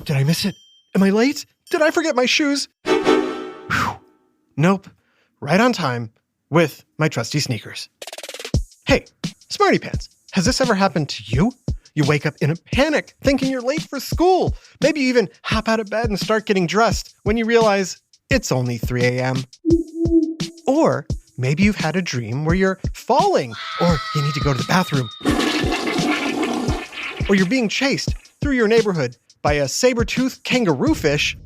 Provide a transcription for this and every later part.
Did I miss it? Am I late? Did I forget my shoes? Whew. Nope. Right on time with my trusty sneakers. Hey, Smarty Pants, has this ever happened to you? You wake up in a panic, thinking you're late for school. Maybe you even hop out of bed and start getting dressed when you realize it's only 3 a.m. Or maybe you've had a dream where you're falling, or you need to go to the bathroom. Or you're being chased through your neighborhood by a saber-toothed kangaroo fish.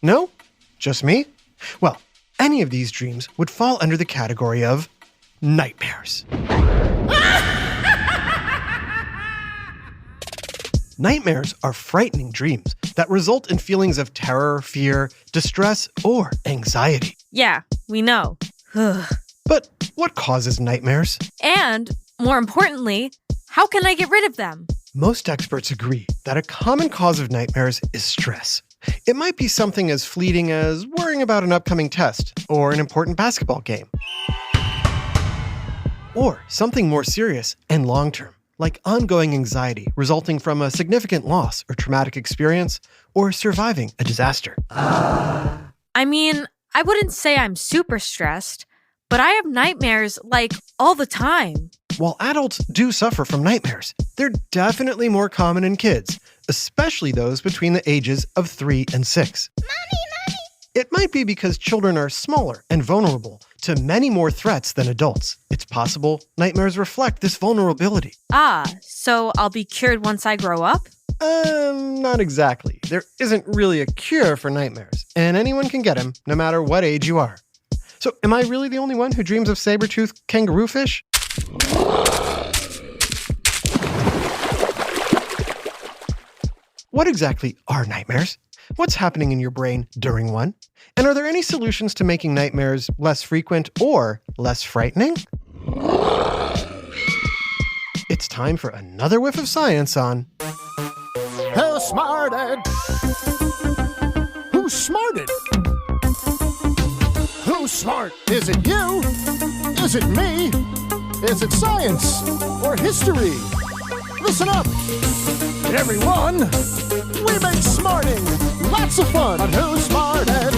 No? Just me? Well, any of these dreams would fall under the category of nightmares. Nightmares are frightening dreams that result in feelings of terror, fear, distress, or anxiety. Yeah, we know. But what causes nightmares? And, more importantly, how can I get rid of them? Most experts agree that a common cause of nightmares is stress. It might be something as fleeting as worrying about an upcoming test or an important basketball game. Or something more serious and long-term, like ongoing anxiety resulting from a significant loss or traumatic experience, or surviving a disaster. I mean, I wouldn't say I'm super stressed, but I have nightmares, all the time. While adults do suffer from nightmares, they're definitely more common in kids, especially those between the ages of 3 and 6. Mommy! It might be because children are smaller and vulnerable to many more threats than adults. It's possible nightmares reflect this vulnerability. So I'll be cured once I grow up? Not exactly. There isn't really a cure for nightmares, and anyone can get them, no matter what age you are. So, am I really the only one who dreams of saber-toothed kangaroo fish? What exactly are nightmares? What's happening in your brain during one? And are there any solutions to making nightmares less frequent or less frightening? It's time for another whiff of science on Who smarted? Who smarted? Who's smart? Is it you? Is it me? Is it science or history? Listen up, everyone. We make smarting lots of fun on Who Smarted.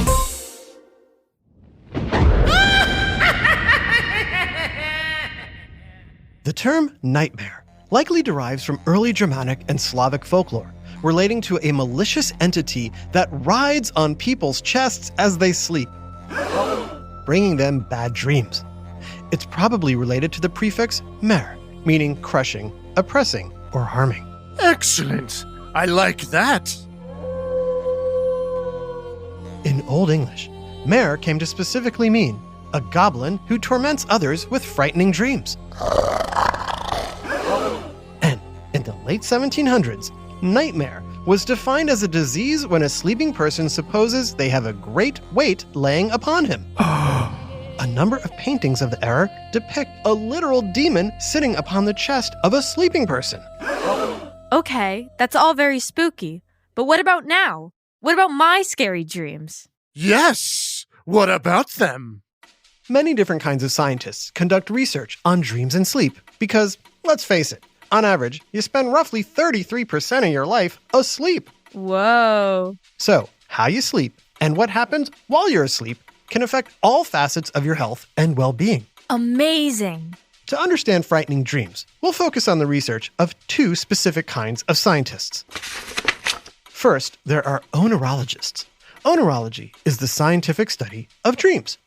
The term nightmare likely derives from early Germanic and Slavic folklore, relating to a malicious entity that rides on people's chests as they sleep, bringing them bad dreams. It's probably related to the prefix mer, meaning crushing, oppressing, or harming. Excellent. I like that. In Old English, mer came to specifically mean a goblin who torments others with frightening dreams. And in the late 1700s, nightmare was defined as a disease when a sleeping person supposes they have a great weight laying upon him. A number of paintings of the era depict a literal demon sitting upon the chest of a sleeping person. Okay, that's all very spooky. But what about now? What about my scary dreams? Yes. What about them? Many different kinds of scientists conduct research on dreams and sleep because, let's face it, on average, you spend roughly 33% of your life asleep. Whoa. So, how you sleep and what happens while you're asleep can affect all facets of your health and well-being. Amazing. To understand frightening dreams, we'll focus on the research of 2 specific kinds of scientists. First, there are oneirologists. Oneirology is the scientific study of dreams.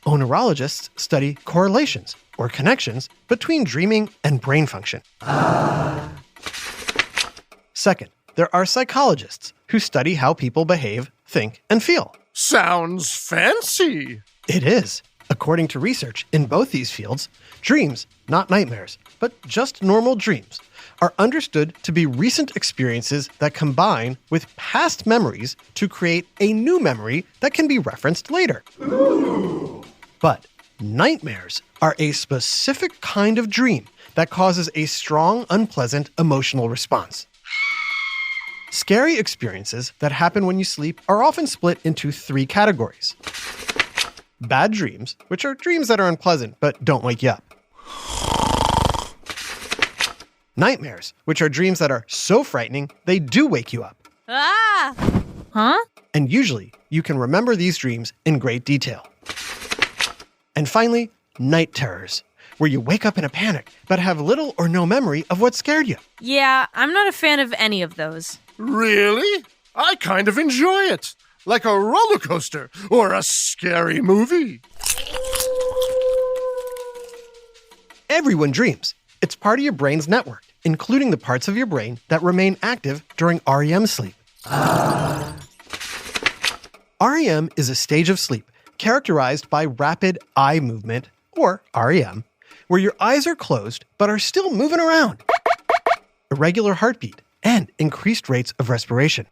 Oneirologists study correlations or connections between dreaming and brain function. Second, there are psychologists who study how people behave, think, and feel. Sounds fancy. It is. According to research in both these fields, dreams, not nightmares, but just normal dreams, are understood to be recent experiences that combine with past memories to create a new memory that can be referenced later. Ooh. But nightmares are a specific kind of dream that causes a strong, unpleasant emotional response. Scary experiences that happen when you sleep are often split into 3 categories. Bad dreams, which are dreams that are unpleasant but don't wake you up. Nightmares, which are dreams that are so frightening, they do wake you up. Ah! Huh? And usually, you can remember these dreams in great detail. And finally, night terrors, where you wake up in a panic, but have little or no memory of what scared you. Yeah, I'm not a fan of any of those. Really? I kind of enjoy it. Like a roller coaster or a scary movie. Everyone dreams. It's part of your brain's network, including the parts of your brain that remain active during REM sleep. REM is a stage of sleep characterized by rapid eye movement, or REM, where your eyes are closed but are still moving around, irregular heartbeat, and increased rates of respiration.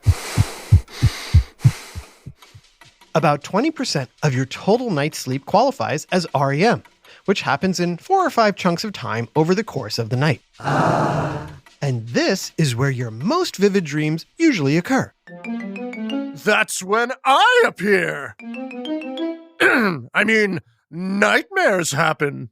About 20% of your total night's sleep qualifies as REM, which happens in 4 or 5 chunks of time over the course of the night. And this is where your most vivid dreams usually occur. That's when I appear. I mean, nightmares happen.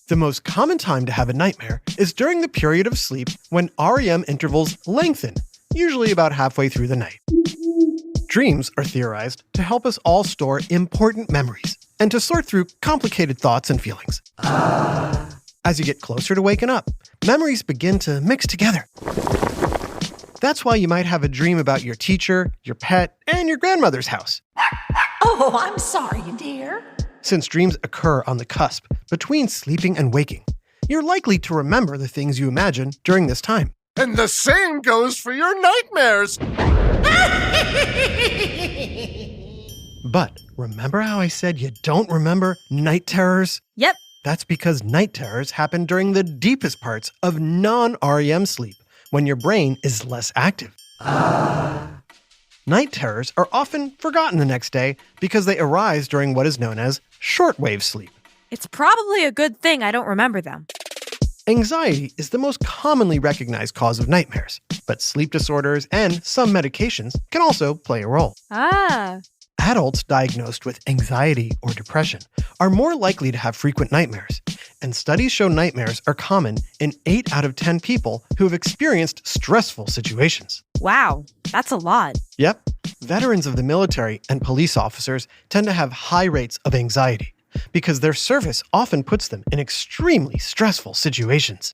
The most common time to have a nightmare is during the period of sleep when REM intervals lengthen, usually about halfway through the night. Dreams are theorized to help us all store important memories and to sort through complicated thoughts and feelings. As you get closer to waking up, memories begin to mix together. That's why you might have a dream about your teacher, your pet, and your grandmother's house. Oh, I'm sorry, dear. Since dreams occur on the cusp between sleeping and waking, you're likely to remember the things you imagine during this time. And the same goes for your nightmares. But remember how I said you don't remember night terrors? Yep. That's because night terrors happen during the deepest parts of non-REM sleep, when your brain is less active. Night terrors are often forgotten the next day because they arise during what is known as shortwave sleep. It's probably a good thing I don't remember them. Anxiety is the most commonly recognized cause of nightmares, but sleep disorders and some medications can also play a role. Ah. Adults diagnosed with anxiety or depression are more likely to have frequent nightmares, and studies show nightmares are common in 8 out of 10 people who have experienced stressful situations. Wow, that's a lot. Yep, veterans of the military and police officers tend to have high rates of anxiety because their service often puts them in extremely stressful situations.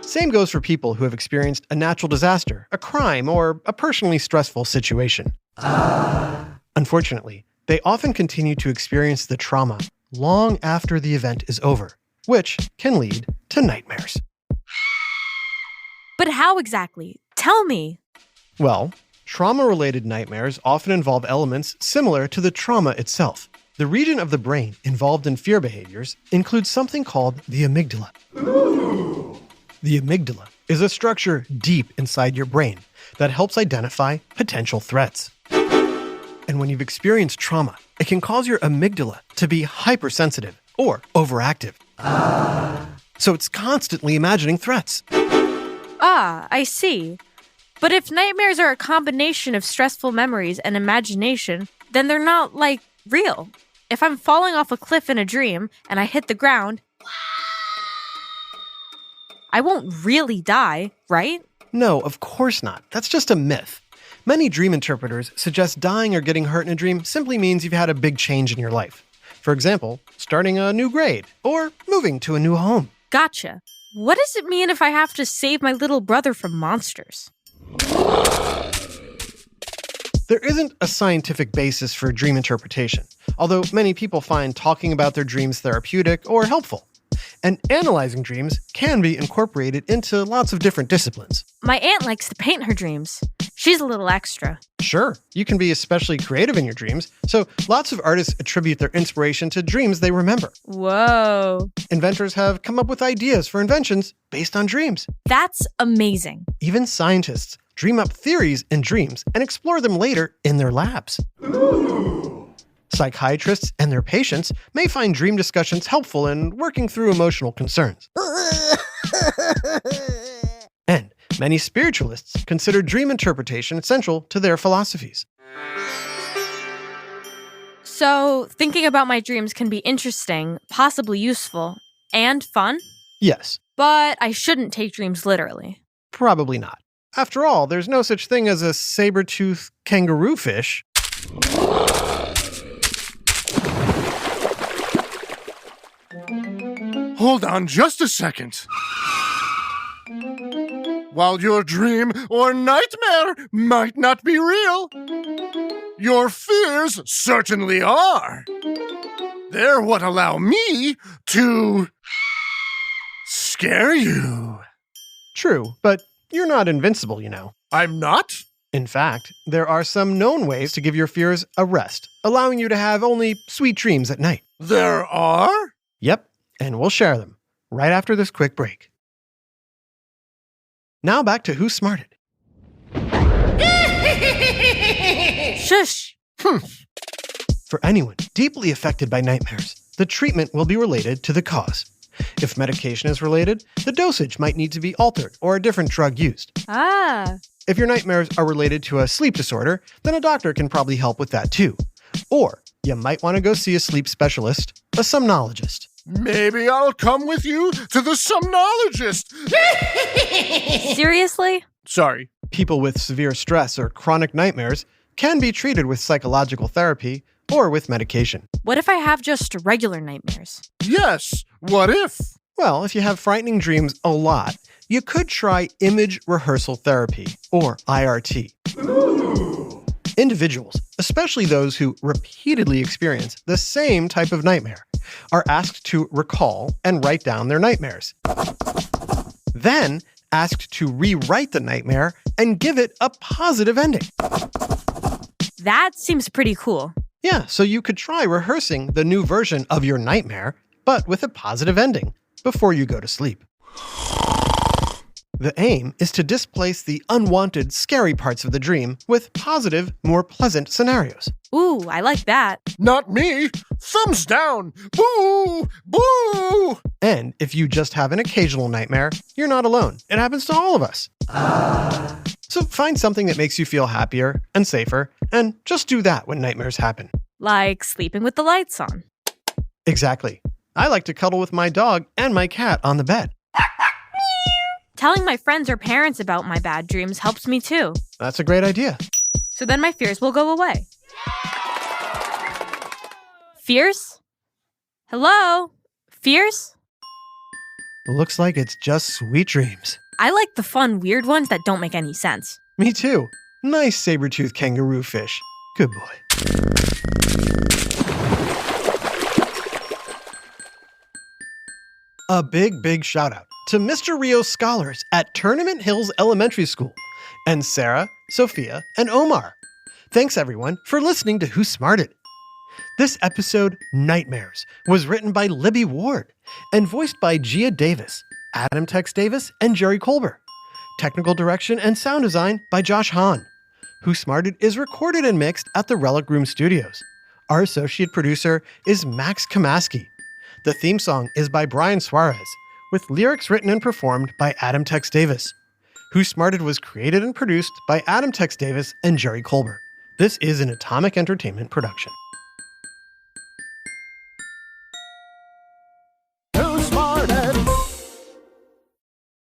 Same goes for people who have experienced a natural disaster, a crime, or a personally stressful situation. Unfortunately, they often continue to experience the trauma long after the event is over, which can lead to nightmares. But how exactly? Tell me. Well, trauma-related nightmares often involve elements similar to the trauma itself. The region of the brain involved in fear behaviors includes something called the amygdala. The amygdala is a structure deep inside your brain that helps identify potential threats. And when you've experienced trauma, it can cause your amygdala to be hypersensitive or overactive. So it's constantly imagining threats. Ah, I see. But if nightmares are a combination of stressful memories and imagination, then they're not, real. If I'm falling off a cliff in a dream and I hit the ground, I won't really die, right? No, of course not. That's just a myth. Many dream interpreters suggest dying or getting hurt in a dream simply means you've had a big change in your life. For example, starting a new grade or moving to a new home. Gotcha. What does it mean if I have to save my little brother from monsters? There isn't a scientific basis for dream interpretation, although many people find talking about their dreams therapeutic or helpful. And analyzing dreams can be incorporated into lots of different disciplines. My aunt likes to paint her dreams. She's a little extra. Sure, you can be especially creative in your dreams, so lots of artists attribute their inspiration to dreams they remember. Whoa. Inventors have come up with ideas for inventions based on dreams. That's amazing. Even scientists dream up theories in dreams and explore them later in their labs. Psychiatrists and their patients may find dream discussions helpful in working through emotional concerns. And many spiritualists consider dream interpretation essential to their philosophies. So, thinking about my dreams can be interesting, possibly useful, and fun? Yes, But I shouldn't take dreams literally. probably not. After all, there's no such thing as a saber-toothed kangaroo fish. Hold on just a second. While your dream or nightmare might not be real, your fears certainly are. They're what allow me to scare you. True, but you're not invincible, you know. I'm not? In fact, there are some known ways to give your fears a rest, allowing you to have only sweet dreams at night. There are? Yep, and we'll share them right after this quick break. Now back to Who Smarted. Shush! For anyone deeply affected by nightmares, the treatment will be related to the cause. If medication is related, the dosage might need to be altered or a different drug used. Ah, If your nightmares are related to a sleep disorder, then a doctor can probably help with that too. Or you might want to go see a sleep specialist, a somnologist. Maybe I'll come with you to the somnologist. seriously? Sorry. People with severe stress or chronic nightmares can be treated with psychological therapy or with medication. What if I have just regular nightmares? Yes, what if? Well, if you have frightening dreams a lot, you could try image rehearsal therapy, or IRT. Individuals, especially those who repeatedly experience the same type of nightmare, are asked to recall and write down their nightmares. Then asked to rewrite the nightmare and give it a positive ending. That seems pretty cool. Yeah, so you could try rehearsing the new version of your nightmare, but with a positive ending, before you go to sleep. The aim is to displace the unwanted, scary parts of the dream with positive, more pleasant scenarios. Ooh, I like that. Not me. Thumbs down. Boo! Boo! And if you just have an occasional nightmare, you're not alone. It happens to all of us. So find something that makes you feel happier and safer, and just do that when nightmares happen. Like sleeping with the lights on. Exactly. I like to cuddle with my dog and my cat on the bed. Telling my friends or parents about my bad dreams helps me too. That's a great idea. So then my fears will go away. Fears? Hello? Fears? Looks like it's just sweet dreams. I like the fun, weird ones that don't make any sense. Me too. Nice saber-toothed kangaroo fish. Good boy. A big shout out to Mr. Rio's scholars at Tournament Hills Elementary School, and Sarah, Sophia, and Omar. Thanks everyone for listening to Who Smarted. This episode, Nightmares, was written by Libby Ward and voiced by Gia Davis, Adam Tex Davis, and Jerry Colbert. Technical direction and sound design by Josh Hahn. Who Smarted is recorded and mixed at the Relic Room Studios. Our associate producer is Max Kamaski. The theme song is by Brian Suarez, with lyrics written and performed by Adam Tex Davis. Who Smarted was created and produced by Adam Tex Davis and Jerry Colbert. This is an Atomic Entertainment production.